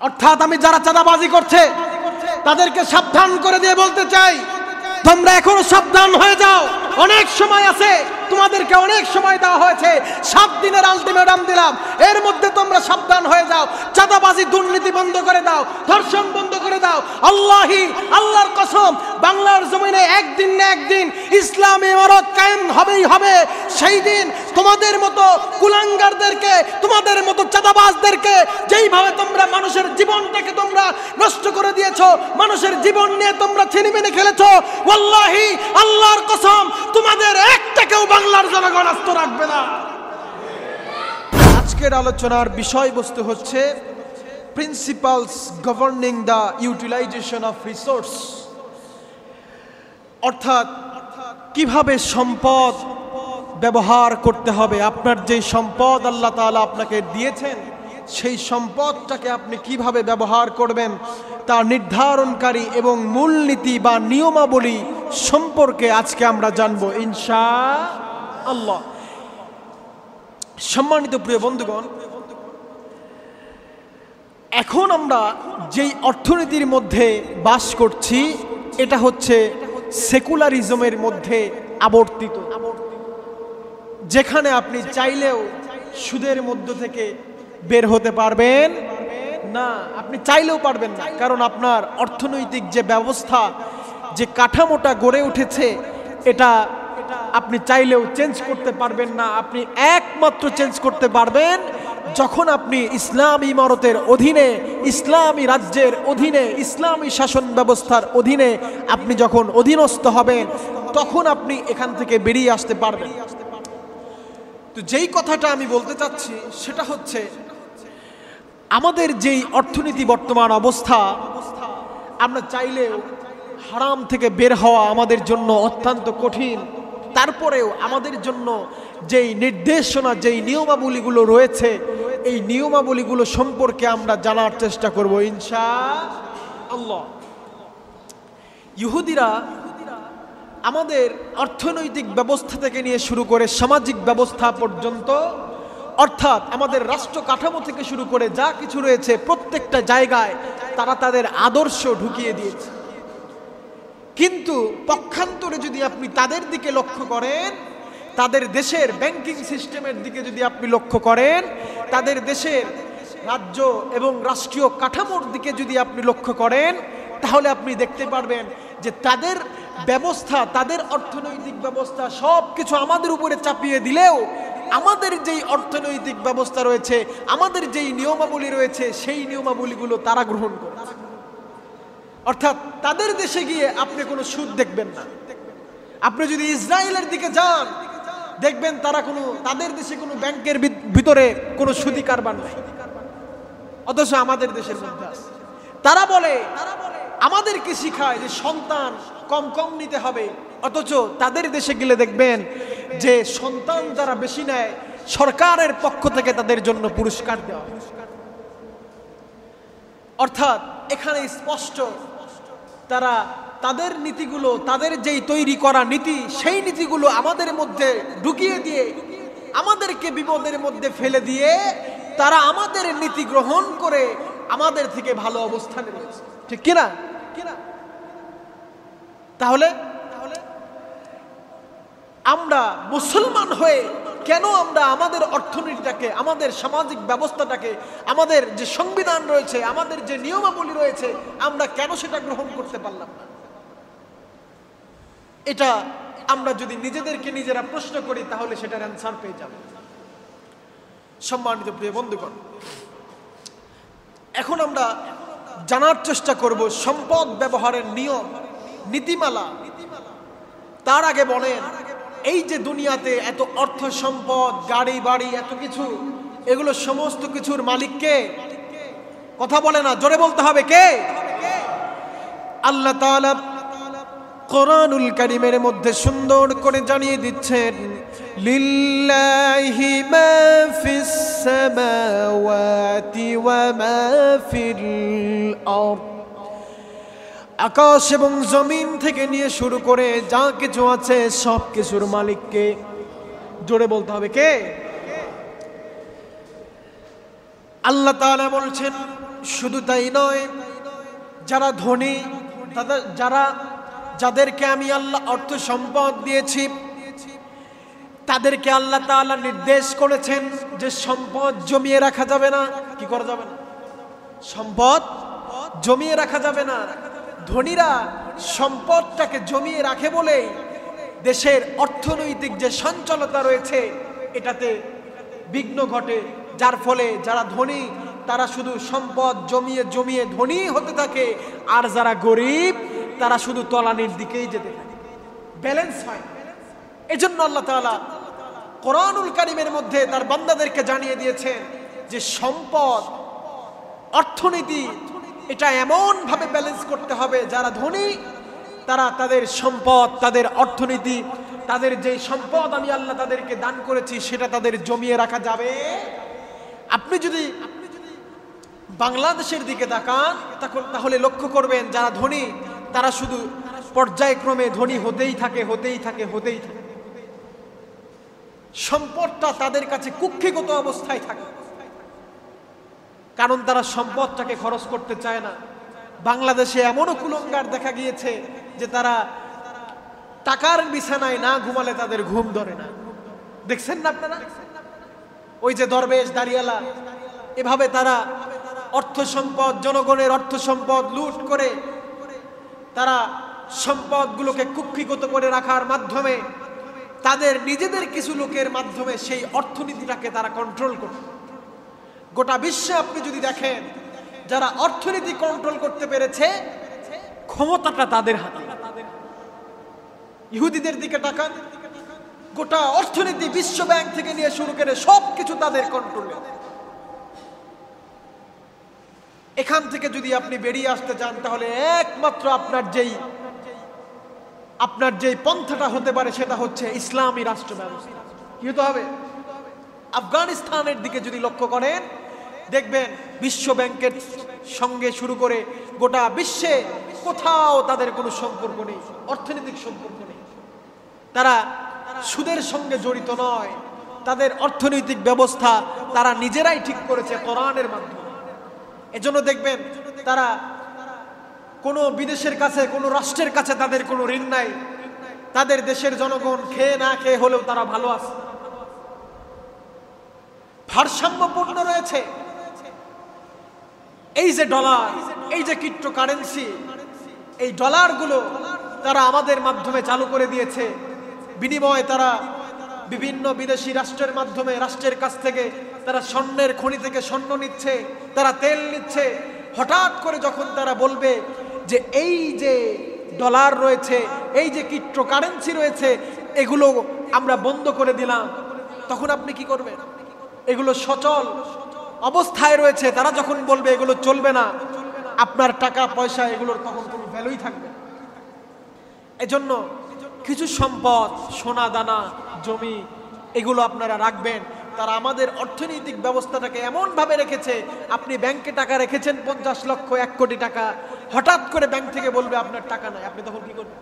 অর্থাৎ আমি যারা চাঁদাবাজি করছে তাদেরকে সাবধান করে দিয়ে বলতে চাই, তোমরা এখনো সাবধান হয়ে যাও। অনেক সময় আছে, তোমাদেরকে অনেক সময় দেওয়া হয়েছে, 7 দিনের আলটিমেটাম দিলাম, এর মধ্যে তোমরা সাবধান হয়ে যাও। চাঁদাবাজি দুর্নীতি বন্ধ করে দাও, ধর্ষণ বন্ধ করে দাও। আল্লাহর কসম, বাংলার জমিনে একদিন না একদিন ইসলামী ইমারত কায়েম হবেই হবে। সেই দিন তোমাদের মতো কুলাঙ্গারদেরকে, তোমাদের মতো চাঁদাবাজদেরকে, যেইভাবে তোমরা মানুষের জীবনটাকে তোমরা নষ্ট করে দিয়েছো, মানুষের জীবন নিয়ে তোমরা ছিনিমিনি খেলেছো, ওয়াল্লাহি আল্লাহর কসম তোমাদের একটাকেও বাংলার জনগণ আস্ত রাখবে না। আজকের আলোচনার বিষয়বস্তু হচ্ছে principles governing the utilisation of resource, অর্থাৎ কিভাবে সম্পদ ব্যবহার করতে হবে। আপনার যে সম্পদ আল্লাহ তাআলা আপনাকে দিয়েছেন, সেই সম্পদটাকে আপনি কিভাবে ব্যবহার করবেন তা নির্ধারণকারী এবং মূলনীতি বা নিয়মাবলী সম্পর্কে আজকে আমরা জানবো ইনশাআল্লাহ। সম্মানিত প্রিয় বন্ধুগণ, এখন আমরা যেই অর্থনীতির মধ্যে বাস করছি এটা হচ্ছে সেকুলারিজমের মধ্যে আবর্তিত, যেখানে আপনি চাইলেও সুদের মধ্য থেকে বের হতে পারবেন না। আপনি চাইলেও পারবেন না, কারণ আপনার অর্থনৈতিক যে ব্যবস্থা, যে কাঠামোটা গড়ে উঠেছে, এটা আপনি চাইলেও চেঞ্জ করতে পারবেন না। আপনি একমাত্র চেঞ্জ করতে পারবেন যখন আপনি ইসলামী ইমারতের অধীনে, ইসলামী রাজ্যের অধীনে, ইসলামী শাসন ব্যবস্থার অধীনে আপনি যখন অধীনস্থ হবেন, তখন আপনি এখান থেকে বেরিয়ে আসতে পারবেন। তো যেই কথাটা আমি বলতে চাচ্ছি সেটা হচ্ছে, আমাদের যেই অর্থনীতি বর্তমান অবস্থা, আমরা চাইলেও হারাম থেকে বের হওয়া আমাদের জন্য অত্যন্ত কঠিন। তারপরেও আমাদের জন্য যেই নির্দেশনা, যেই নিয়মাবলীগুলো রয়েছে, এই নিয়মাবলীগুলো সম্পর্কে আমরা জানার চেষ্টা করব ইনশাআল্লাহ। ইহুদিরা আমাদের অর্থনৈতিক ব্যবস্থা থেকে নিয়ে শুরু করে সামাজিক ব্যবস্থা পর্যন্ত, অর্থাৎ আমাদের রাষ্ট্র কাঠামো থেকে শুরু করে যা কিছু রয়েছে, প্রত্যেকটা জায়গায় তারা তাদের আদর্শ ঢুকিয়ে দিয়েছে। কিন্তু পক্ষান্তরে যদি আপনি তাদের দিকে লক্ষ্য করেন, তাদের দেশের ব্যাংকিং সিস্টেমের দিকে যদি আপনি লক্ষ্য করেন, তাদের দেশের রাজ্য এবং রাষ্ট্রীয় কাঠামোর দিকে যদি আপনি লক্ষ্য করেন, তাহলে আপনি দেখতে পারবেন যে তাদের ব্যবস্থা, তাদের অর্থনৈতিক ব্যবস্থা সব কিছু আমাদের উপরে চাপিয়ে দিলেও আমাদের যেই অর্থনৈতিক ব্যবস্থা রয়েছে, আমাদের যেই নিয়মাবলী রয়েছে, সেই নিয়মাবলীগুলো তারা গ্রহণ করে। অর্থাৎ তাদের দেশে গিয়ে আপনি কোনো সুদ দেখবেন না। আপনি যদি ইসরায়েলের দিকে যান, দেখবেন তাদের দেশে কোনো ব্যাংকের ভিতরে কোনো সুদি কারবার নাই, অথচ আমাদের দেশের মধ্যে আছে। তারা বলে, আমাদেরকে শিখায় যে সন্তান কম কম নিতে হবে, অথচ তাদের দেশে গেলে দেখবেন যে সন্তান যারা বেশি নেয়, সরকারের পক্ষ থেকে তাদের জন্য পুরস্কার দেওয়া হয়। অর্থাৎ এখানে স্পষ্ট তারা তাদের নীতিগুলো, তাদের যেই তৈরি করা নীতি, সেই নীতিগুলো আমাদের মধ্যে ঢুকিয়ে দিয়ে, আমাদেরকে বিপদের মধ্যে ফেলে দিয়ে, তারা আমাদের নীতি গ্রহণ করে আমাদের থেকে ভালো অবস্থানে রয়েছে। ঠিক কিনা? তাহলে আমরা মুসলমান হয়ে কেন আমরা আমাদের অর্থনীতিটাকে, আমাদের সামাজিক ব্যবস্থাটাকে, আমাদের যে সংবিধান রয়েছে, আমাদের যে নিয়মাবলী রয়েছে, আমরা কেন সেটা গ্রহণ করতে পারলাম না? এটা আমরা যদি নিজেদেরকে নিজেরা প্রশ্ন করি, তাহলে সেটার অ্যান্সার পেয়ে যাব। সম্মানিত প্রিয় বন্ধুগণ, এখন আমরা জানার চেষ্টা করব সম্পদ ব্যবহারের নিয়ম, নীতিমালা। তার আগে বলেন, এই যে দুনিয়াতে এত অর্থ সম্পদ, গাড়ি বাড়ি, এত কিছু, এগুলো সমস্ত কিছুর মালিক কে? কথা বলে না, জোরে বলতে হবে, কে? আল্লাহ তাআলা কোরআনুল কারীমের মধ্যে সুন্দর করে জানিয়ে দিচ্ছেন, লিল্লাহি মা ফিস সামাওয়াতি ওয়া মা ফিল আরদ। আকাশ এবং জমিন থেকে নিয়ে শুরু করে যা কিছু আছে, সব কিছুর মালিককে। জোরে বলতে হবে, কে? আল্লাহ তাআলা বলছেন, শুধু তাই নয়, যারা ধনী, যাদেরকে আমি আল্লাহ অর্থ সম্পদ দিয়েছি, তাদেরকে আল্লাহ তাআলা নির্দেশ করেছেন যে সম্পদ জমিয়ে রাখা যাবে না। কি করা যাবে না? সম্পদ জমিয়ে রাখা যাবে না। ধনীরা সম্পদটাকে জমিয়ে রাখে বলেই দেশের অর্থনৈতিক যে সঞ্চালতা রয়েছে এটাতে বিঘ্ন ঘটে, যার ফলে যারা ধনী তারা শুধু সম্পদ জমিয়ে জমিয়ে ধনী হতে থাকে, আর যারা গরিব তারা শুধু তলানির দিকেই যেতে থাকে, ব্যালেন্স হয়। এজন্য আল্লাহ তাআলা কোরআনুল কারীমের মধ্যে তার বান্দাদেরকে জানিয়ে দিয়েছেন যে সম্পদ, অর্থনীতি এটা এমন ভাবে ব্যালেন্স করতে হবে, যারা ধনী তারা তাদের সম্পদ, তাদের অর্থনীতি, তাদের যে সম্পদ আমি আল্লাহ তাদেরকে দান করেছি সেটা তাদের জমিয়ে রাখা যাবে। আপনি যদি বাংলাদেশের দিকে তাকান তাহলে লক্ষ্য করবেন যারা ধনী তারা শুধু পর্যায়ক্রমে ধনী হতেই থাকে। সম্পদটা তাদের কাছে কুক্ষিগত অবস্থায় থাকে, কারণ তারা সম্পদটাকে খরচ করতে চায় না। বাংলাদেশে এমনও কুলঙ্গার দেখা গিয়েছে যে তারা টাকার বিছানায় না ঘুমালে তাদের ঘুম ধরে না। দেখছেন না আপনারা? ওই যে দরবেশ দাঁড়িয়ালা, এভাবে তারা অর্থ সম্পদ, জনগণের অর্থ সম্পদ লুট করে তারা সম্পদগুলোকে কুক্ষিগত করে রাখার মাধ্যমে তাদের নিজেদের কিছু লোকের মাধ্যমে সেই অর্থনীতিটাকে তারা কন্ট্রোল করে। গোটা বিশ্বে আপনি যদি দেখেন যারা অর্থনীতি কন্ট্রোল করতে পেরেছে ক্ষমতাটা তাদের হাতে। ইহুদিদের দিকে তাকান, গোটা অর্থনীতি বিশ্ব ব্যাংক থেকে নিয়ে শুরু করে সবকিছু তাদের কন্ট্রোলে। এখান থেকে যদি আপনি বেরিয়ে আসতে চান তাহলে একমাত্র আপনার যেই পন্থাটা হতে পারে সেটা হচ্ছে ইসলামী রাষ্ট্র ব্যবস্থা। কি হতে হবে? আফগানিস্তানের দিকে যদি লক্ষ্য করেন দেখবেন বিশ্ব ব্যাংকের সঙ্গে শুরু করে গোটা বিশ্বে কোথাও তাদের কোনো সম্পর্ক নেই, অর্থনৈতিক সম্পর্ক নেই। তারা সুদের সঙ্গে জড়িত নয়, তাদের অর্থনৈতিক ব্যবস্থা তারা নিজেরাই ঠিক করেছে কোরআনের মাধ্যমে। এজন্য দেখবেন তারা কোনো বিদেশের কাছে, কোনো রাষ্ট্রের কাছে তাদের কোনো ঋণ নাই। তাদের দেশের জনগণ খেয়ে না খেয়ে হলেও তারা ভালো আছে, ভারসাম্যপূর্ণ রয়েছে। এই যে ডলার, এই যে ক্রিপ্টোকারেন্সি, এই ডলারগুলো তারা আমাদের মাধ্যমে চালু করে দিয়েছে। বিনিময়ে তারা বিভিন্ন বিদেশি রাষ্ট্রের মাধ্যমে, রাষ্ট্রের কাছ থেকে তারা স্বর্ণের খনি থেকে স্বর্ণ নিচ্ছে, তারা তেল নিচ্ছে। হঠাৎ করে যখন তারা বলবে যে এই যে ডলার রয়েছে, এই যে ক্রিপ্টোকারেন্সি রয়েছে, এগুলো আমরা বন্ধ করে দিলাম, তখন আপনি কি করবেন? এগুলো সচল অবস্থায় রয়েছে, তারা যখন বলবে এগুলো চলবে না, আপনার টাকা পয়সা এগুলোর তখন কোনো ভ্যালুই থাকবে। এজন্য কিছু সম্পদ, সোনা দানা, জমি, এগুলো আপনারা রাখবেন। তারা আমাদের অর্থনৈতিক ব্যবস্থাটাকে এমন ভাবে রেখেছে, আপনি ব্যাংকে টাকা রেখেছেন 50 লক্ষ, 1 কোটি টাকা, হঠাৎ করে ব্যাংক থেকে বলবে আপনার টাকা নাই, আপনি তখন কি করবেন?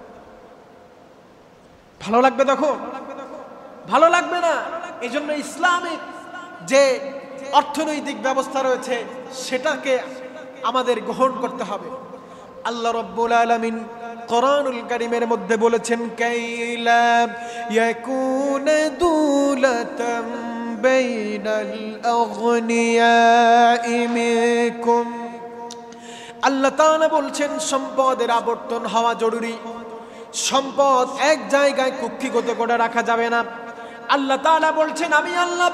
ভালো লাগবে? তখন ভালো লাগবে না। এই জন্য ইসলামিক যে অর্থনৈতিক ব্যবস্থা রয়েছে সেটাকে আমাদের গ্রহণ করতে হবে। আল্লাহ রাব্বুল আলামিন কোরআনুল কারীমের মধ্যে বলেছেন, কাইলা ইয়াকুনা দুলাতাম বাইনাল আগনিয়াই মিনকুম। আল্লাহ তাআলা বলছেন সম্পদের আবর্তন হওয়া জরুরি। সম্পদ এক জায়গায় কুক্ষিগত করে রাখা যাবে না। আল্লাহ তাআলা বলছেন, আমি আল্লাহ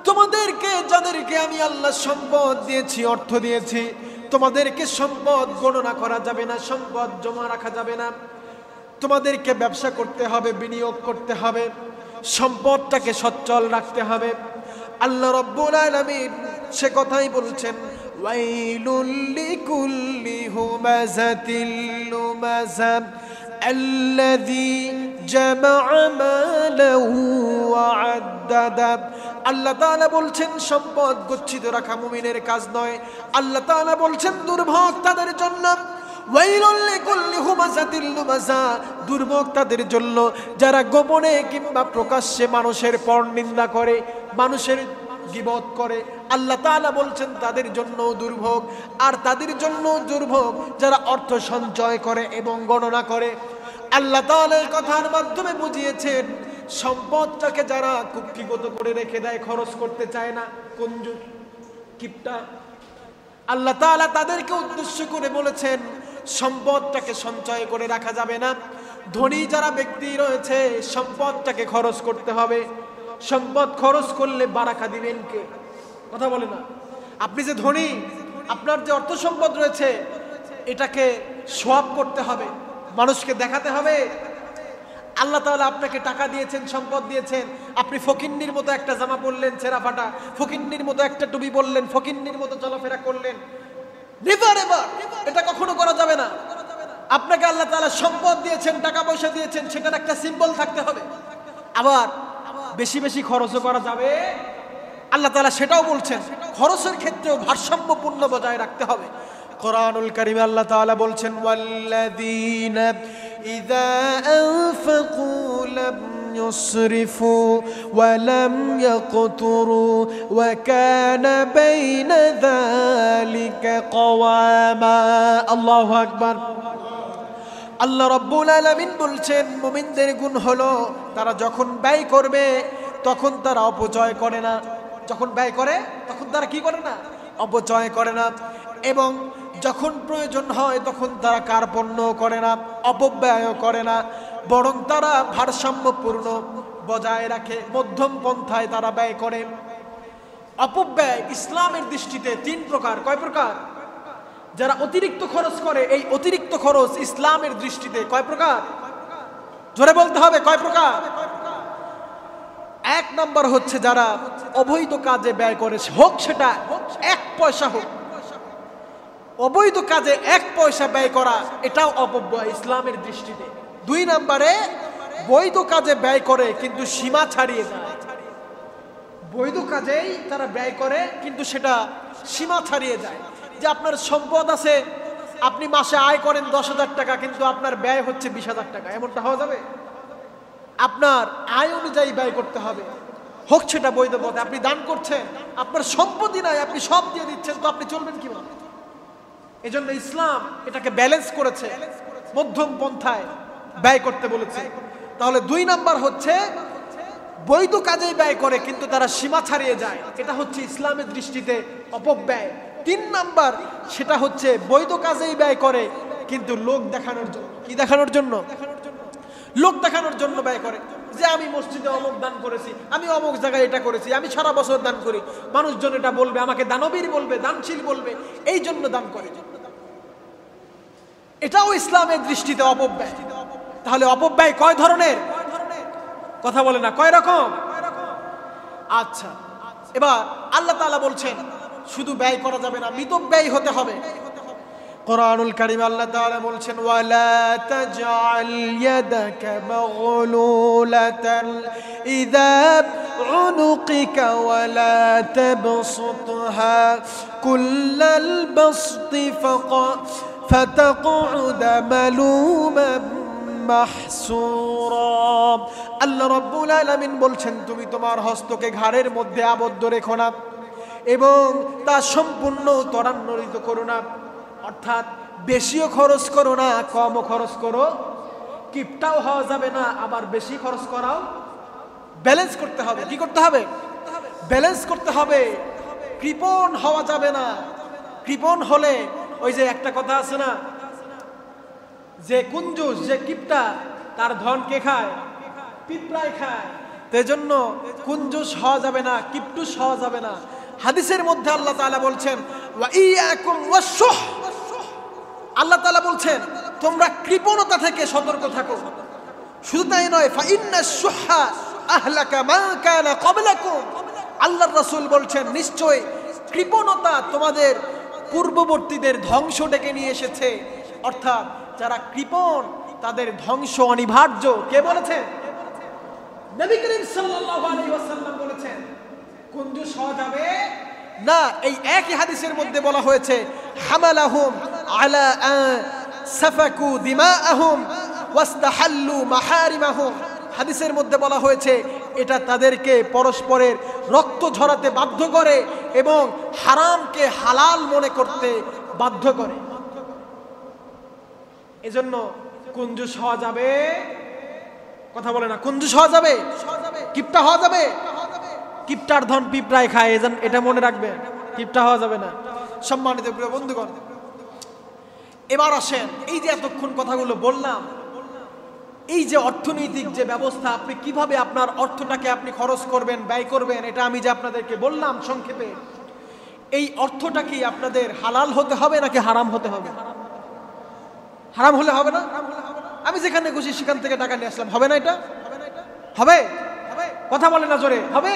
তোমাদেরকে, যাদেরকে আমি আল্লাহ সম্পদ দিয়েছি, অর্থ দিয়েছি, তোমাদেরকে সম্পদ গণনা করা যাবে না, সম্পদ জমা রাখা যাবে না। তোমাদেরকে ব্যবসা করতে হবে, বিনিয়োগ করতে হবে, সম্পদটাকে সচ্ছল রাখতে হবে। আল্লাহ রাব্বুল আলামিন সে কথাই বলছেন, ওয়াইলুল লিকুল্লি হুমাযাতিল লুমাযা আল্লাযী জামা'a মালাহু ওয়া আদ্দাদা। আল্লাহ তাআলা বলছেন সম্পদ গচ্ছিত রাখা মুমিনের কাজ নয়। আল্লাহ তাআলা বলছেন দুর্ভোগ তাদের জন্য, ওয়াইলুল লিকুল্লি হুমাযাতিল লুমাযা, দুর্ভোগ তাদের জন্য যারা গোপনে কিংবা প্রকাশ্যে মানুষের পরনিন্দা করে, মানুষের গীবত করে। আল্লাহ তাআলা বলছেন তাদের জন্য দুর্ভোগ। আর তাদের জন্য দুর্ভোগ যারা অর্থ সঞ্চয় করে এবং গণনা করে। আল্লাহ তাআলা এই কথার মাধ্যমে বুঝিয়েছেন সম্পদটাকে যারা কুক্ষিগত করে রেখে দেয়, খরচ করতে চায় না, কঞ্জুস কিপটা, আল্লাহ তাআলা তাদেরকে উদ্দেশ্য করে বলেছেন সম্পদটাকে সঞ্চয় করে রাখা যাবে না। ধনী যারা ব্যক্তি রয়েছে সম্পদটাকে খরচ করতে হবে। সম্পদ খরচ করলে বারাকা দিবেন কে? কথা বলে না। আপনি যে ধনী, আপনার যে অর্থ সম্পদ রয়েছে এটাকে সোয়াব করতে হবে, মানুষকে দেখাতে হবে। আল্লাহ তাআলা আপনাকে টাকা দিয়েছেন, সম্পদ দিয়েছেন, আপনি ফকিন্নির মতো একটা জামা পরলেন ছেঁড়া ফাটা, ফকিন্নির মতো একটা টুপি পরলেন, ফকিন্নির মতো চলাফেরা করলেন, নেভার এভার, এটা কখনো করা যাবে না। আপনাকে আল্লাহ তাআলা সম্পদ দিয়েছেন, টাকা পয়সা দিয়েছেন, সেটার একটা সিম্বল থাকতে হবে। আবার বেশি বেশি খরচও করা যাবে, আল্লাহ তাআলা সেটাও বলছেন। খরচের ক্ষেত্রেও ভারসাম্যপূর্ণ বজায় রাখতে হবে। কোরআনুল কারীমে আল্লাহ তাআলা বলছেন ওয়াল্লাযীনা ইযা আনফাকু লাম ইউসরিফু ওয়া লাম ইয়াকতুরু ওয়া কানা বাইনা যালিকা কওয়ামা। আল্লাহু আকবার। আল্লাহ রাব্বুল আলামিন বলছেন মুমিনদের গুণ হলো তারা যখন ব্যয় করবে তখন তারা অপচয় করে না। যখন ব্যয় করে তখন তারা কি করে না? অপচয় করে না। এবং যখন প্রয়োজন হয় তখন তারা কার্পণ্য করে না, অপব্যয়ও করে না, বরং তারা ভারসাম্যপূর্ণ বজায় রাখে, মধ্যম পন্থায় তারা ব্যয় করে। অপব্যয় ইসলামের দৃষ্টিতে তিন প্রকার। কয় প্রকার? যারা অতিরিক্ত খরচ করে, এই অতিরিক্ত খরচ ইসলামের দৃষ্টিতে কয় প্রকার? জোরে বলতে হবে, কয় প্রকার? এক নম্বর হচ্ছে যারা অবৈধ কাজে ব্যয় করে, হোক সেটা এক পয়সা হোক, অবৈধ কাজে এক পয়সা ব্যয় করা এটাও অপব্যয় ইসলামের দৃষ্টিতে। দুই নম্বরে বৈধ কাজে ব্যয় করে কিন্তু সীমা ছাড়িয়ে যায়। বৈধ কাজেই তারা ব্যয় করে কিন্তু সেটা সীমা ছাড়িয়ে যায়। যে আপনার সম্পদ আছে, আপনি মাসে আয় করেন 10,000 টাকা কিন্তু আপনার ব্যয় হচ্ছে 20,000 টাকা, এমনটা হওয়া যাবে? আপনার আয় অনুযায়ী ব্যয় করতে হবে, হোক সেটা বৈধ পথে। আপনি দান করছেন, আপনার সম্পত্তি নাই, আপনি সব দিয়ে দিচ্ছেন, তো আপনি চলবেন কিভাবে? এজন্য ইসলাম এটাকে ব্যালেন্স করেছে, মধ্যম পন্থায় ব্যয় করতে বলেছে। তাহলে দুই নাম্বার হচ্ছে বৈধ কাজেই ব্যয় করে কিন্তু তারা সীমা ছাড়িয়ে যায়, এটা হচ্ছে ইসলামের দৃষ্টিতে অপব্যয়। তিন নাম্বার সেটা হচ্ছে বৈধ কাজেই ব্যয় করে কিন্তু লোক দেখানোর জন্য। কি দেখানোর জন্য? লোক দেখানোর জন্য ব্যয় করে, যে আমি মসজিদে অমুক দান করেছি, আমি অমুক জায়গায় এটা করেছি, আমি সারা বছর দান করি, মানুষজন এটা বলবে, আমাকে দানবীর বলবে, দানশীল বলবে, এই জন্য দান করে। এটাও ইসলামের দৃষ্টিতে অপব্যয়। তাহলে অপব্যয় কয় ধরনের? কথা বলে না, কয় রকম? আচ্ছা, এবার আল্লাহ তাআলা বলছেন শুধু ব্যয় করা যাবে না, মিতব্যয়ী হতে হবে। কোরআনুল কারীমে আল্লাহ তাআলা বলছেন ওয়ালা তাজআল ইয়াদাকা মাগলুলাতান ইযা উনুকিকা ওয়ালা তাবসুতহা কুল্লাল বাসতি ফাতাকউদ মালুমান মাহসুরা। আল্লাহ রাব্বুল আলামিন বলছেন তুমি তোমার হস্তকে ঘাড়ের মধ্যে আবদ্ধ রেখো না এবং তা সম্পূর্ণ ত্বরান্বিত করো না। অর্থাৎ বেশিও খরচ করো না, কমও খরচ করো, কিপটাও হওয়া যাবে না, আবার বেশি খরচ করাও। ব্যালেন্স করতে হবে। কি করতে হবে? ব্যালেন্স করতে হবে। কৃপণ হওয়া যাবে না। কৃপণ হলে ওই যে একটা কথা আছে না, যে কুঞ্জুস, যে কিপটা, তার ধন কে খায়? পিঁপড়ায় খায়। সেই জন্য কুঞ্জুস হওয়া যাবে না, কিপটুস হওয়া যাবে না। হাদিসের মধ্যে আল্লাহ তাআলা বলছেন ওয়া ইয়াকুম ওয়াশুহ, আল্লাহ তাআলা বলছেন তোমরা কৃপণতা থেকে সতর্ক থাকো। শুধু তাই নয়, ফা ইন্নাশ শুহা আহলাকা মা কানা ক্বাবলাকুম, আল্লাহর রাসূল বলছেন নিশ্চয় কৃপণতা তোমাদের পূর্ববর্তীদের ধ্বংস ডেকে নিয়ে এসেছে। অর্থাৎ যারা কৃপণ তাদের ধ্বংস অনিবার্য। কে বলেছেন? নবী করিম সাল্লাল্লাহু আলাইহি ওয়াসাল্লাম বলেছেন। কুঞ্জুস হওয়া যাবে না। এই একই হাদিসের মধ্যে বলা হয়েছে হামালাহুম আলা সাফাকু দিমাআহুম ওয়াস্তাহাল্লু মাহারিমাহুম। হাদিসের মধ্যে বলা হয়েছে এটা তাদেরকে পরস্পরের রক্ত ঝরাতে বাধ্য করে এবং হারামকে হালাল মনে করতে বাধ্য করে। এজন্য কুঞ্জুস হওয়া যাবে, কথা বলে না, কুঞ্জুস হওয়া যাবে, কিপটা হওয়া যাবে। কিপটার ধন পিঁপড়ায় খায়, এটা মনে রাখবে, কিপটা হওয়া যাবে না। সম্মানিত প্রিয় বন্ধুগণ, এবার আসেন, এই যে এতক্ষণ কথাগুলো বললাম, এই যে অর্থনৈতিক যে ব্যবস্থা, আপনি কিভাবে আপনার অর্থটাকে আপনি খরচ করবেন, ব্যয় করবেন, এটা আমি যে আপনাদেরকে বললাম সংক্ষেপে, এই অর্থটা কি আপনাদের হালাল হতে হবে নাকি হারাম হতে হবে? হারাম হলে হবে না? আমি যেখানে খুশি সেখান থেকে টাকা নিয়ে আসলাম, হবে না? এটা হবে? কথা বলে না জোরে, হবে?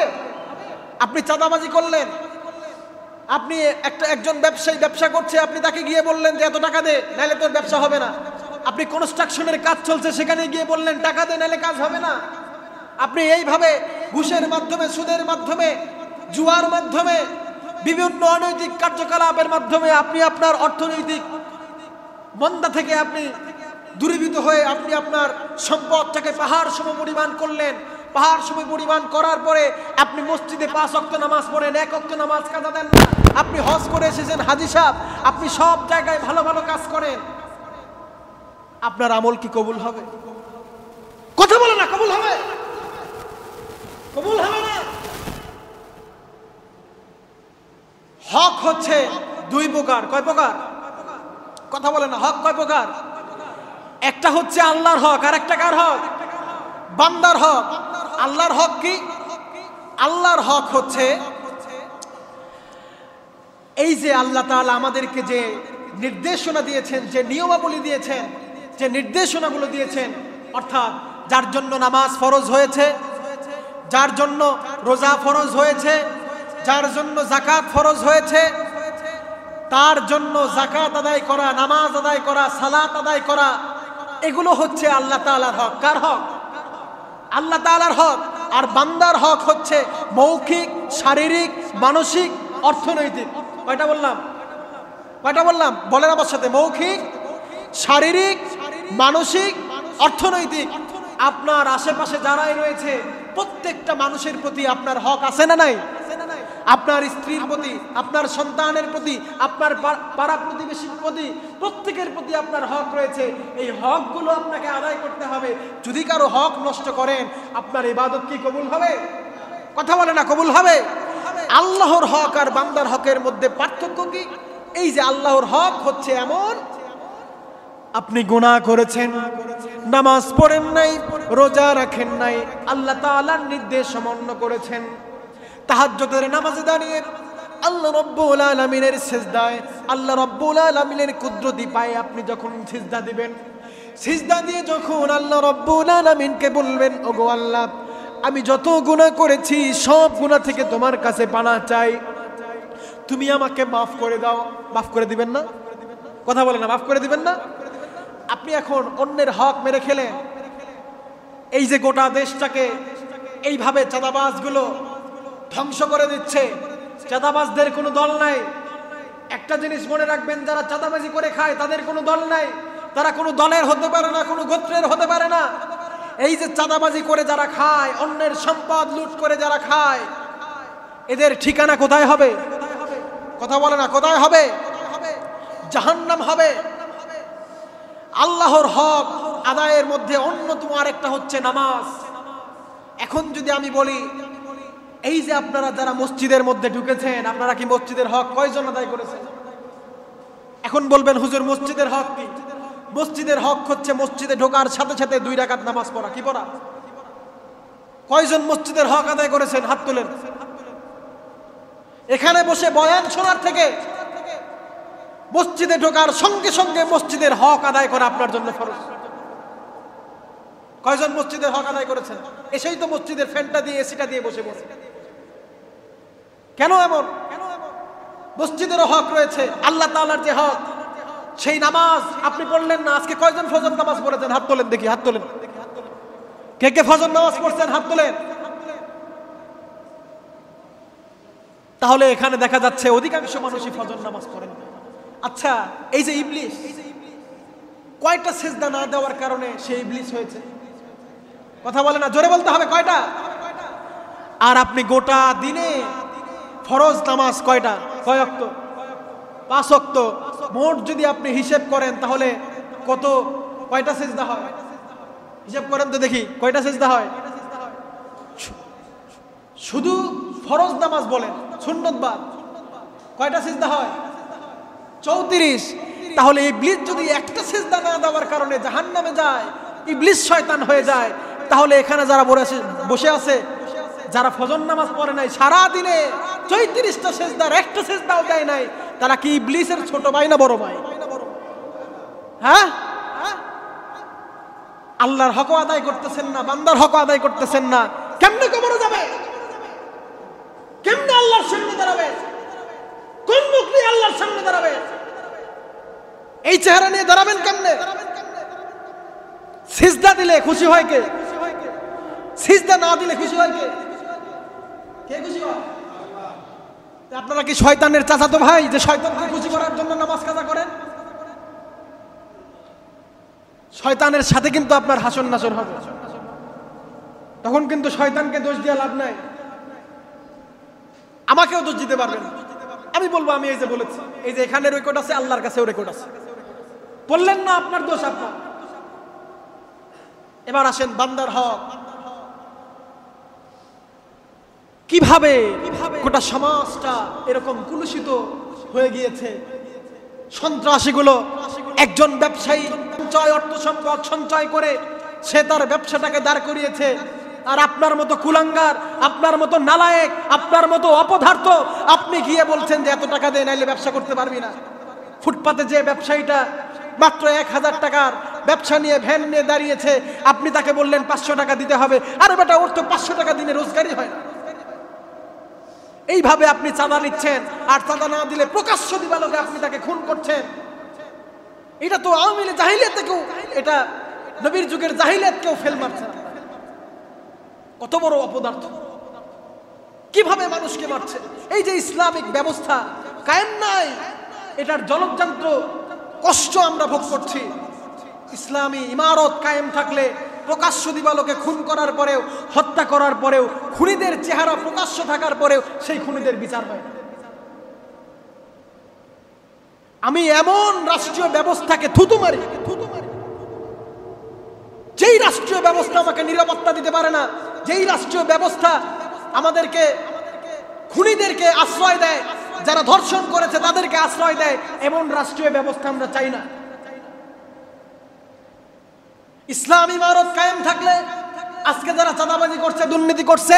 আপনি চাঁদাবাজি করলেন, আপনি একজন ব্যবসায়ী ব্যবসা করছে, আপনি তাকে গিয়ে বললেন যে এত টাকা দে, নাহলে তোর ব্যবসা হবে না। আপনি কনস্ট্রাকশনের কাজ চলছে, সেখানে গিয়ে বললেন টাকা দে, নাহলে কাজ হবে না। আপনি এইভাবে ঘুষের মাধ্যমে, সুদের মাধ্যমে, জুয়ার মাধ্যমে, বিভিন্ন অনৈতিক কার্যকলাপের মাধ্যমে আপনি আপনার অর্থনৈতিক মন্দা থেকে আপনি দূরীভূত হয়ে আপনি আপনার সম্পদটাকে পাহাড় সমপরিমাণ করলেন। পাহাড় সমপরিমাণ করার পরে আপনি মসজিদে 5 ওয়াক্ত নামাজ পড়েন, 1 ওয়াক্ত নামাজ কাজা দেন না। আপনি হজ করে এসেছেন হাজী সাহেব, আপনি সব জায়গায় ভালো ভালো কাজ করেন, আপনার আমল কি কবুল হবে? কথা বলে না, কবুল হবে? কবুল হবে না। হক হচ্ছে 2 প্রকার। কয় প্রকার? কথা বলে না, হক কয় প্রকার? একটা হচ্ছে আল্লাহর হক, আর একটা কার হক? বান্দার হক। আল্লাহর হক কি? আল্লাহর হক হচ্ছে এই যে আল্লাহ তাআলা আমাদেরকে যে নির্দেশনা দিয়েছেন, যে নিয়মাবলী দিয়েছেন, যে নির্দেশনাগুলো দিয়েছেন, অর্থাৎ যার জন্য নামাজ ফরজ হয়েছে, যার জন্য রোজা ফরজ হয়েছে, যার জন্য যাকাত ফরজ হয়েছে, তার জন্য যাকাত আদায় করা, নামাজ আদায় করা, সালাত আদায় করা, এগুলো হচ্ছে আল্লাহ তাআলার হক। কার হক? আল্লাহ তাআলার হক। আর বান্দার হক হচ্ছে মৌখিক, শারীরিক, মানসিক, অর্থনৈতিক। কয়টা বললাম? কয়টা বললাম? বলেন আমার সাথে, মৌখিক, শারীরিক, মানসিক, অর্থনৈতিক। আপনার আশেপাশে যারাই রয়েছে প্রত্যেকটা মানুষের প্রতি আপনার হক আছে না নাই? আপনার স্ত্রীর প্রতি, আপনার সন্তানের প্রতি, আপনার পাড়া প্রতিবেশীর প্রতি, প্রত্যেকের প্রতি আপনার হক রয়েছে। এই হকগুলো আপনাকে আদায় করতে হবে। যদি কারো হক নষ্ট করেন, আপনার ইবাদত কি কবুল হবে? কথা বলে না, কবুল হবে? আল্লাহর হক আর বান্দার হকের মধ্যে পার্থক্য কি? এই যে আল্লাহর হক হচ্ছে এমন, আপনি গুনাহ করেছেন, নামাজ পড়েন নাই, রোজা রাখেন নাই, আল্লাহ তাআলার নির্দেশ অমান্য করেছেন, তাহাজ্জুদের নামাজে দাঁড়িয়ে আল্লাহ রাব্বুল আলামিনের সিজদায়, আল্লাহ রাব্বুল আলামিনের কুদরতি পায়ে আপনি যখন সিজদা দিবেন, সিজদা দিয়ে যখন আল্লাহ রাব্বুল আলামিনকে বলবেন, ওগো আল্লাহ, আমি যত গুনাহ করেছি সব গুনাহ থেকে তোমার কাছে পানাহ চাই, তুমি আমাকে মাফ করে দাও। মাফ করে দিবেন না? কথা বলে না, মাফ করে দিবেন না? আপনি এখন অন্যের হক মেরে খেলেন, এই যে গোটা দেশটাকে এইভাবে চাঁদাবাজগুলো ধ্বংস করে দিচ্ছে, চাঁদাবাজদের কোনো দল নাই। একটা জিনিস মনে রাখবেন, যারা চাঁদাবাজি করে খায় তাদের কোনো দল নাই, তারা কোনো দলের হতে পারে না, কোনো গোত্রের হতে পারে না। এই যে চাঁদাবাজি করে যারা খায়, অন্যের সম্পদ লুট করে যারা খায়, এদের ঠিকানা কোথায় হবে? কথা বলে না, কোথায় হবে? জাহান্নাম হবে। আল্লাহর হক আদায়ের মধ্যে অন্যতম আরেকটা হচ্ছে নামাজ। এখন যদি আমি বলি, এই যে আপনারা যারা মসজিদের মধ্যে ঢুকেছেন, আপনারা কি মসজিদের হক কয়জন আদায় করেছেন? এখন বলবেন হুজুর মসজিদের হক কি? মসজিদের হক হচ্ছে মসজিদে ঢোকার সাথে সাথে 2 রাকাত নামাজ পড়া। কি পড়া? কয়জন মসজিদের হক আদায় করেছেন? হাত তোলেন। এখানে বসে বয়ান শোনার থেকে মসজিদে ঢোকার সঙ্গে সঙ্গে মসজিদের হক আদায় করা আপনার জন্য ফরজ। কয়জন মসজিদের হক আদায় করেছেন? এসেই তো মসজিদের ফ্যানটা দিয়ে, এসিটা দিয়ে বসে বসে। কেন এমন? মসজিদেরও হক রয়েছে, আল্লাহ তাআলার যে হক, সেই নামাজ আপনি পড়লেন না। আজকে কয়জন ফজর নামাজ পড়েছেন? হাত তোলেন দেখি, হাত তোলেন। কে কে ফজর নামাজ পড়ছেন? হাত তোলেন। তাহলে এখানে দেখা যাচ্ছে অধিকাংশ মানুষই ফজর নামাজ পড়েন। আচ্ছা, এই যে ইবলিস, কয়টা সিজদা না দেওয়ার কারণে সে ইবলিস হয়েছে? কথা বলে না, জোরে বলতে হবে, কয়টা? আর আপনি গোটা দিনে ফরজ নামাজ কয়টা, কয় ওয়াক্ত? 5 ওয়াক্ত। মোট যদি আপনি হিসেব করেন তাহলে কয়টা সিজদা হয়? হিসেব করেন তো দেখি, কয়টা সিজদা হয়? শুধু ফরজ নামাজ বলেন, সুন্নত বাদ, কয়টা সিজদা হয়? 34। তাহলে ইবলিস যদি একটা সিজদা না দেওয়ার কারণে জাহান্নামে যায়, ইবলিস শয়তান হয়ে যায়, তাহলে এখানে যারা বসে আছে, যারা ফজর নামাজ পড়ে নাই, সারা দিনে 34টা সিজদার একটা সিজদাও দেয় নাই, তারা কি ইবলিসের ছোট ভাই না বড় ভাই? হ্যাঁ, আল্লাহর হক আদায় করতেছেন না, বান্দার হক আদায় করতেছেন না, কেমনে কবরে যাবে? কেমনে আল্লাহর সামনে দাঁড়াবে? কোন মুখ নিয়ে আল্লাহর সামনে দাঁড়াবে? এই চেহারা নিয়ে দাঁড়াবেন কেমনে? সিজদা দিলে খুশি হয় কে? সিজদা না দিলে খুশি হয় কে? কে খুশি হয়? আপনারা কি শয়তানের চাচাতো ভাই যে শয়তানকে খুশি করার জন্য নামাজ কাজা করেন? শয়তানের সাথে কিন্তু আপনার হাসন নাসর হবে, তখন কিন্তু শয়তানকে দোষ দিয়ে লাভ নাই। আমাকেও দোষ দিতে পারবেন, আমি বলবো আমি এই যে বলেছি, এই যে এখানে রেকর্ড আছে, আল্লাহর কাছেও রেকর্ড আছে, বললেন না আপনার দোষ আপনার। এবার আসেন বান্দার হক। কিভাবে গোটা সমাজটা এরকম কুলুষিত হয়ে গিয়েছে? সন্ত্রাসীগুলো, একজন ব্যবসায়ী অর্থ সম্পদ সঞ্চয় করে সে তার ব্যবসাটাকে দাঁড় করিয়েছে, আর আপনার মতো কুলাঙ্গার, আপনার মতো নালায়েক, আপনার মতো অপদার্থ আপনি গিয়ে বলছেন যে এত টাকা দিয়ে নাইলে ব্যবসা করতে পারবি না। ফুটপাতে যে ব্যবসায়ীটা মাত্র 1000 টাকার ব্যবসা নিয়ে ভ্যান নিয়ে দাঁড়িয়েছে, আপনি তাকে বললেন 500 টাকা দিতে হবে। আরে বেটা, ওর তো 500 টাকা দিনে রোজগারই হয় না। এইভাবে আপনি চাঁদা নিচ্ছেন, আর চাঁদা না দিলে প্রকাশ্য দিবালোকে আপনি তাকে খুন করছেন। এটা তো আওয়ামী লীগ জাহিলিয়াতকেও, এটা নবীর যুগের জাহিলিয়াতকেও ফেল মারছে। কত বড় অপদার্থ! কিভাবে মানুষকে মারছে! এই যে ইসলামিক ব্যবস্থা কায়েম নাই, এটার জলযন্ত্র কষ্ট আমরা ভোগ করছি। ইসলামী ইমারত কায়েম থাকলে প্রকাশ্য দিবালোকে খুন করার পরেও, হত্যা করার পরেও, খুনিদের চেহারা প্রকাশ্য থাকার পরেও সেই খুনিদের বিচার হয়। আমি এমন রাষ্ট্রীয় ব্যবস্থাকে থুতু মারি, যেই রাষ্ট্রীয় ব্যবস্থা আমাকে নিরাপত্তা দিতে পারে না, যেই রাষ্ট্রীয় ব্যবস্থা আমাদেরকে খুনিদেরকে আশ্রয় দেয়, যারা ধর্ষণ করেছে তাদেরকে আশ্রয় দেয়, এমন রাষ্ট্রীয় ব্যবস্থা আমরা চাই না। ইসলাম ইমারত কায়েম থাকলে আজকে যারা চাঁদাবাজি করছে, দুর্নীতি করছে,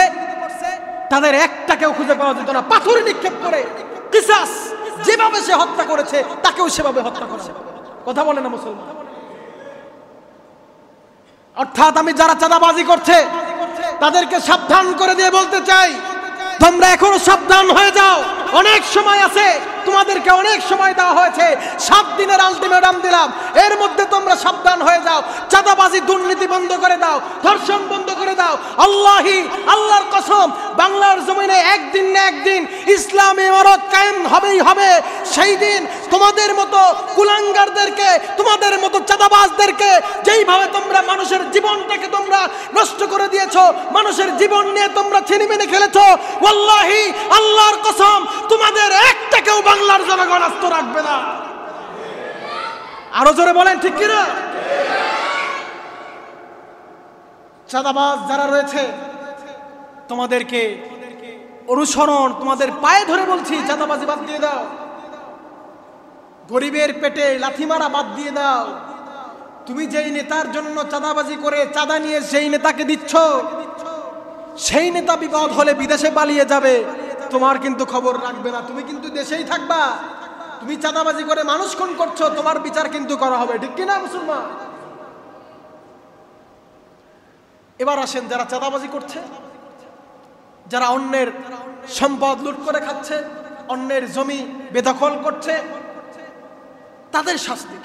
তাদের একটাকেও খুঁজে পাওয়া যেত না। পাথর নিক্ষেপ করে কিসাস, যেভাবে সে হত্যা করেছে তাকেও সেভাবে হত্যা করা। কথা বলে না মুসলমান? অর্থাৎ আমি যারা চাঁদাবাজি করছে তাদেরকে সাবধান করে দিয়ে বলতে চাই, তোমরা এখনো সাবধান হয়ে যাও। অনেক সময় আছে, তোমাদেরকে অনেক সময় দেওয়া হয়েছে, 7 দিনের আলটিমেটাম দিলাম, এর মধ্যে তোমরা সাবধান হয়ে যাও। চাঁদাবাজি দুর্নীতি বন্ধ করে দাও, ধর্ষণ বন্ধ করে দাও। আল্লাহর কসম, বাংলার জমিনে একদিন না একদিন ইসলামী ইমারত কায়েম হবেই হবে। সেই দিন তোমাদের মতো কুলাঙ্গারদেরকে, তোমাদের মতো চাঁদাবাজদেরকে, যেইভাবে তোমরা মানুষের জীবনটাকে তোমরা নষ্ট করে দিয়েছো, মানুষের জীবন নিয়ে তোমরা ছিনিমিনি খেলেছো, ওয়াল্লাহি আল্লাহর কসম, তোমাদের একটাকেও বাংলার জনগণ আস্ত রাখবে না। আরো জোরে বলেন, ঠিক কিনা? চাঁদাবাজ যারা রয়েছে তোমাদেরকে অনুসরণ, তোমাদের পায়ে ধরে বলছি, চাঁদাবাজি বাদ দিয়ে দাও। গরিবের পেটে লাথি মারা বাদ দিয়ে দাও। তুমি যেই নেতার জন্য চাঁদাবাজি করে চাঁদা নিয়ে সেই নেতাকে দিচ্ছ, সেই নেতা বিপদ হলে বিদেশে পালিয়ে যাবে, তোমার কিন্তু খবর রাখবে না, তুমি কিন্তু দেশেই থাকবা। তুমি চাঁদাবাজি করে মানুষ খুন করছো, তোমার বিচার কিন্তু করা হবে, ঠিক কিনা মুসলমান? এবার আসেন, যারা চাঁদাবাজি করছে, যারা অন্যের সম্পদ লুট করে খাচ্ছে, অন্যের জমি বেদখল করছে, তাদের শাস্তি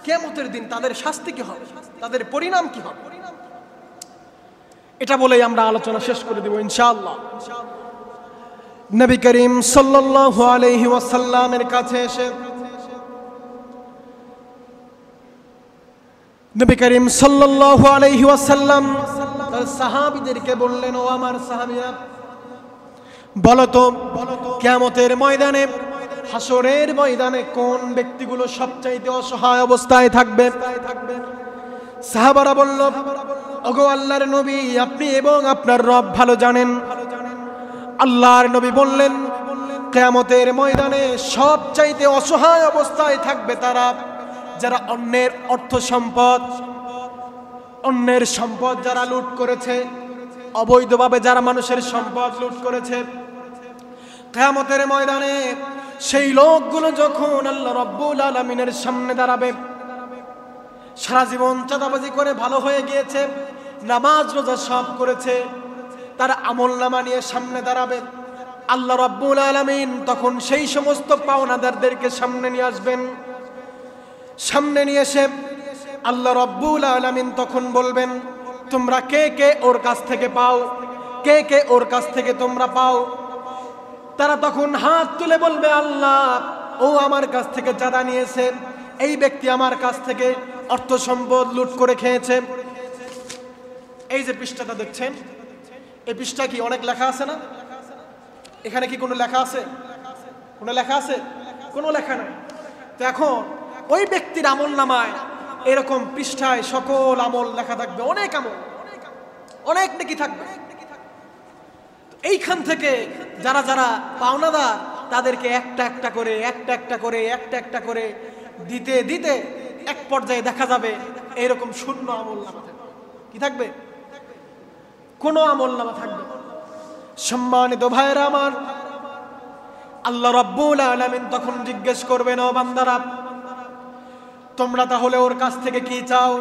কিয়ামতের দিন, তাদের শাস্তি কি হবে, তাদের পরিণাম কি হবে, এটা বলেই আমরা আলোচনা শেষ করে দেব ইনশাআল্লাহ। নবী করিম সাল্লাল্লাহু আলাইহি ওয়াসাল্লামের কাছে এসে নবী করিম সাল্লাল্লাহু আলাইহি ওয়াসাল্লাম তার সাহাবীদেরকে বললেন, ও আমার সাহাবীরা, বলো তো কিয়ামতের ময়দানে, হাসরের ময়দানে কোন ব্যক্তিগুলো সবচাইতে অসহায় অবস্থায় থাকবে? সাহাবারা বলল, ওগো আল্লাহর নবী, আপনি এবং আপনার রব ভালো জানেন। আল্লাহর নবী বললেন, কিয়ামতের ময়দানে সবচাইতে অসহায় অবস্থায় থাকবে তারা যারা অন্যের অর্থ সম্পদ, অন্যের সম্পদ যারা লুট করেছে, অবৈধভাবে যারা মানুষের সম্পদ লুট করেছে। কিয়ামতের ময়দানে সেই লোকগুলো যখন আল্লাহ রাব্বুল আলামিনের সামনে দাঁড়াবে, সারা জীবন চাঁদাবাজি করে ভালো হয়ে গিয়েছে, নামাজ রোজা সব করেছে, তারা আমলনামা নিয়ে সামনে দাঁড়াবে। আল্লাহ রাব্বুল আলামিন তখন সেই সমস্ত পাওনাদারদেরকে সামনে নিয়ে আসবেন। সামনে নিয়ে এসে আল্লাহ রাব্বুল আলামিন তখন বলবেন, তোমরা কে কে ওর কাছ থেকে পাও, কে কে ওর কাছ থেকে তোমরা পাও? তারা তখন হাত তুলে বলবে, আল্লাহ, ও আমার কাছ থেকে চাঁদা নিয়েছে, এই ব্যক্তি আমার কাছ থেকে অর্থ সম্পদ লুট করে খেয়েছে। এই যে পৃষ্ঠাটা দেখছেন, এই পৃষ্ঠা কি অনেক লেখা আছে না? এখানে কি কোনো লেখা আছে? কোনো লেখা আছে? কোনো লেখা নাই। তো এখন ওই ব্যক্তির আমল নামায় এরকম পৃষ্ঠায় সকল আমল লেখা থাকবে, অনেক আমল, অনেক নেকি থাকবে। এইখান থেকে যারা যারা পাওনাদার তাদেরকে একটা একটা করে একটা একটা করে একটা একটা করে দিতে দিতে এক পর্যায়ে দেখা যাবে এরকম শূন্য আমল নামা থাকবে। কি থাকবে? কোনো আমল নামা থাকবে। সম্মানিত ভাইরা আমার, আল্লাহ রাব্বুল আলামিন তখন জিজ্ঞেস করবেন, ও বান্দারা, তোমরা তাহলে ওর কাছ থেকে কি চাও?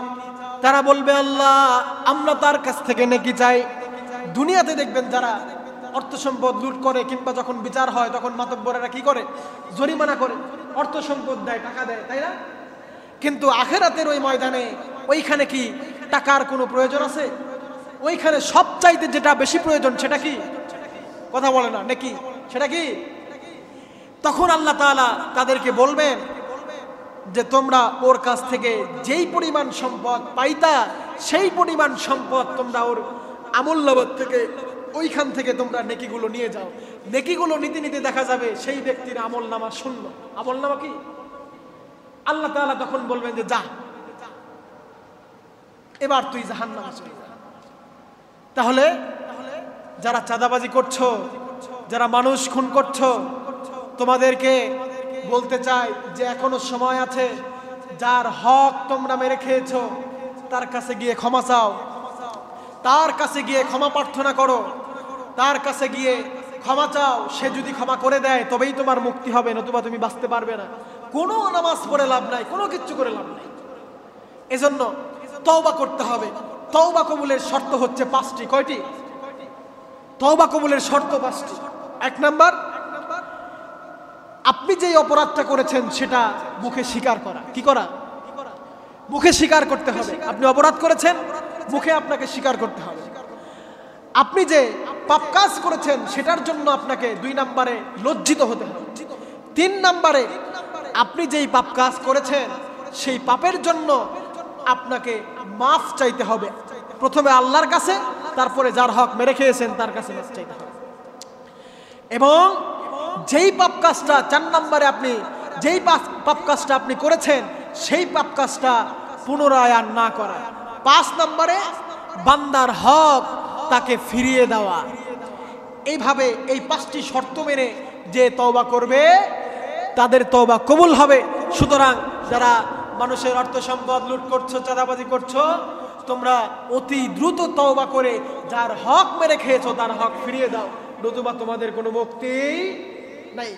তারা বলবে, আল্লাহ, আমরা তার কাছ থেকে নেকি চাই। দুনিয়াতে দেখবেন যারা অর্থ সম্পদ লুট করে কিংবা যখন বিচার হয় তখন মাতব্বরেরা কি করে? জরিমানা করে, অর্থ সম্পদ দেয়, টাকা দেয়, তাই না? কিন্তু আখিরাতের ওই ময়দানে ওইখানে কি টাকার কোনো প্রয়োজন আছে? ওইখানে সবচাইতে যেটা বেশি প্রয়োজন সেটা কি? কথা বলে না নাকি? সেটা কি? তখন আল্লাহ তাআলা তাদেরকে বলবেন যে তোমরা ওর কাছ থেকে যেই পরিমাণ সম্পদ পাইতা সেই পরিমাণ সম্পদ তোমরা ওর আমলনামা থেকে, ওইখান থেকে তোমরা নেকিগুলো নিয়ে যাও। নেকিগুলো নিতে নিতে দেখা যাবে সেই ব্যক্তির আমলনামা শূন্য। আমলনামা কি? আল্লাহ তাআলা তখন বলবেন যে যা, এবার তুই জাহান্নামে চলে যা। তাহলে যারা চাঁদাবাজি করছো, যারা মানুষ খুন করছো, তোমাদেরকে বলতে চাই যে এখনো সময় আছে। যার হক তোমরা মেরে খেয়েছো তার কাছে গিয়ে ক্ষমা চাও, তার কাছে গিয়ে ক্ষমা প্রার্থনা করো, তার কাছে গিয়ে ক্ষমা চাও। সে যদি ক্ষমা করে দেয় তবেই তোমার মুক্তি হবে, নতুবা তুমি বাঁচতে পারবে না। কোনো নামাজ পড়ে লাভ নাই, কোনো কিচ্ছু করে লাভ নাই। এজন্য তওবা করতে হবে। তওবা কবুলের শর্ত হচ্ছে 5টি। কয়টি? তওবা কবুলের শর্ত 5টি। 1 নাম্বার, আপনি যেই অপরাধটা করেছেন সেটা মুখে স্বীকার করা। কি করা? মুখে স্বীকার করতে হবে। আপনি অপরাধ করেছেন, মুখে আপনাকে স্বীকার করতে হবে। আপনি যে পাপ কাজ করেছেন সেটার জন্য আপনাকে 2 নম্বরে লজ্জিত হতে হবে। 3 নম্বরে, আপনি যেই পাপ কাজ করেছেন সেই পাপের জন্য আপনাকে মাফ চাইতে হবে। প্রথমে আল্লাহর কাছে, তারপরে যার হক মেরে খেয়েছেন তার কাছে মাফ চাইতে হবে। এবং যেই পাপ কাজটা 4 নম্বরে, আপনি যেই পাপ কাজটা আপনি করেছেন সেই পাপ কাজটা পুনরায় আর না করা। 5 নম্বরে, বান্দার হক তাকে ফিরিয়ে দেওয়া। এইভাবে এই 5টি শর্ত মেনে যে তওবা করবে তাদের তওবা কবুল হবে। সুতরাং যারা মানুষের অর্থ সম্পদ লুট করছো, চাঁদাবাজি করছো, তোমরা অতি দ্রুত তওবা করে যার হক মেরে খেয়েছো তার হক ফিরিয়ে দাও, নতুবা তোমাদের কোনো মুক্তি নাই।